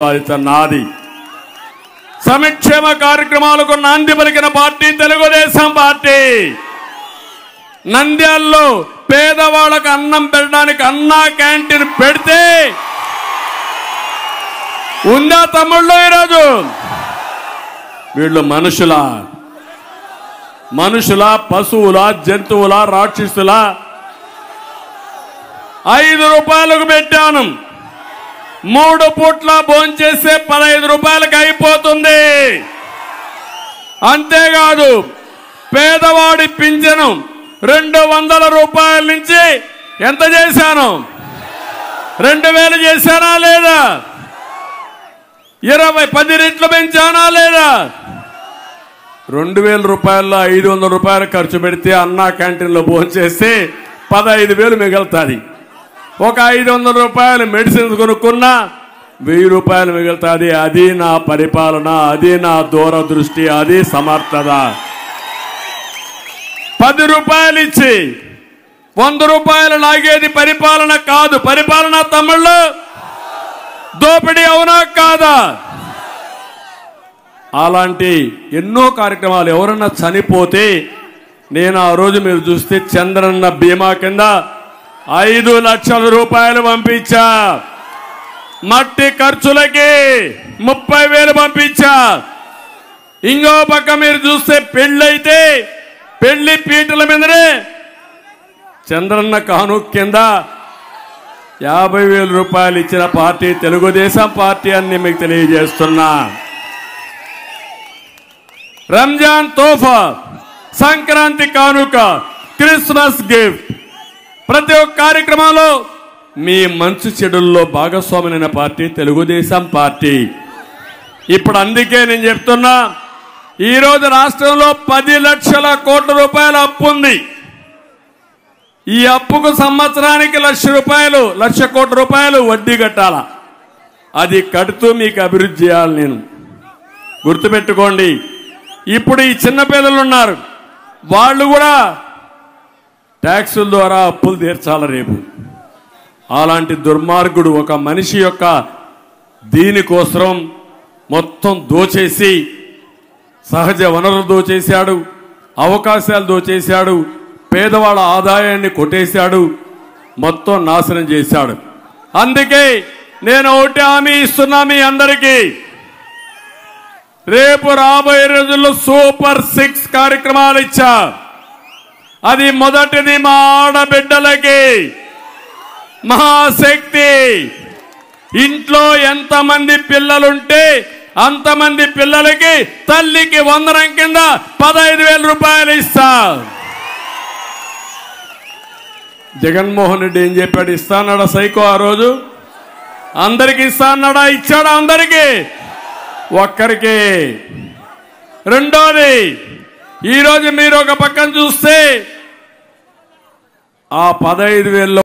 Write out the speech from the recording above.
బాధ్యత నాది. సంక్షేమ కార్యక్రమాలకు నాంది పలికిన పార్టీ తెలుగుదేశం పార్టీ. నంద్యాలలో పేదవాళ్ళకు అన్నం పెట్టడానికి అన్నా క్యాంటీన్ పెడితే ఉందా తమ్ముళ్ళు? ఈరోజు వీళ్ళు మనుషుల పశువుల జంతువుల రాక్షసుల? 5 రూపాయలకు పెట్టాను. 3 పూట్ల భోంచేస్తే 15 రూపాయలకు అయిపోతుంది. అంతేకాదు పేదవాడి పింఛను 200 రూపాయల నుంచి ఎంత చేశాను? 2000 చేశానా లేదా? 10 రెట్లు పెంచానా లేదా? 2000 రూపాయల్లో 500 రూపాయలు ఖర్చు పెడితే అన్నా క్యాంటీన్లో భోంచేస్తే 15,000 మిగులుతుంది. ఒక 500 రూపాయలు మెడిసిన్స్ కొనుక్కున్నా 1000 రూపాయలు మిగులుతుంది. అది నా పరిపాలన, అది నా దూరదృష్టి, అది సమర్థత. 10 రూపాయలు ఇచ్చి 100 రూపాయలు లాగేది పరిపాలన కాదు. పరిపాలన తమ్ముళ్ళు దోపిడీ అవునా కాదా? అలాంటి ఎన్నో కార్యక్రమాలు. ఎవరన్నా చనిపోతే నేను ఆ రోజు మీరు చూస్తే చంద్రన్న బీమా కింద 5 లక్షల రూపాయలు పంపించా. మట్టి ఖర్చులకి 30,000 పంపించా. ఇంకో పక్క మీరు చూస్తే పెళ్ళైతే పెళ్లి పీటల మీదనే చంద్రన్న కాను కింద 50,000 రూపాయలు ఇచ్చిన పార్టీ తెలుగుదేశం పార్టీ అని మీకు తెలియజేస్తున్నా. రంజాన్ తోఫా, సంక్రాంతి కానుక, క్రిస్మస్ గిఫ్ట్, ప్రతి ఒక్క కార్యక్రమంలో మీ మంచి చెడుల్లో భాగస్వామైన పార్టీ తెలుగుదేశం పార్టీ. ఇప్పుడు అందుకే నేను చెప్తున్నా, ఈరోజు రాష్ట్రంలో 10 లక్షల కోట్ల రూపాయల అప్పు ఉంది. ఈ అప్పుకు సంవత్సరానికి 1,00,000 కోట్ల రూపాయలు వడ్డీ కట్టాల. అది కడుతూ మీకు అభివృద్ధి చేయాలి. నేను గుర్తుపెట్టుకోండి. ఇప్పుడు ఈ చిన్నపిల్లలు ఉన్నారు, వాళ్ళు కూడా ట్యాక్సుల ద్వారా అప్పులు తీర్చాలి రేపు. అలాంటి దుర్మార్గుడు ఒక మనిషి యొక్క దీనికోసం మొత్తం దోచేసి, సహజ వనరులు దోచేశాడు, అవకాశాలు దోచేశాడు, పేదవాళ్ళ ఆదాయాన్ని కొట్టేశాడు, మొత్తం నాశనం చేశాడు. అందుకే నేను ఒకటి హామీ ఇస్తున్నా మీ అందరికీ, రేపు రాబోయే రోజుల్లో సూపర్ 6 కార్యక్రమాలు ఇచ్చా. అది మొదటిది మా ఆడబిడ్డలకి మహాశక్తి. ఇంట్లో ఎంతమంది పిల్లలుంటే అంతమంది పిల్లలకి తల్లికి వందనం కింద 15,000 రూపాయలు ఇస్తా. జగన్మోహన్ రెడ్డి ఏం చెప్పాడు? ఇస్తానడా సైకో? ఆ రోజు అందరికి ఇస్తానడా? ఇచ్చాడా? అందరికీ? ఒక్కరికి. రెండోది, ఈరోజు మీరు ఒక పక్కన చూస్తే ఆ 15,000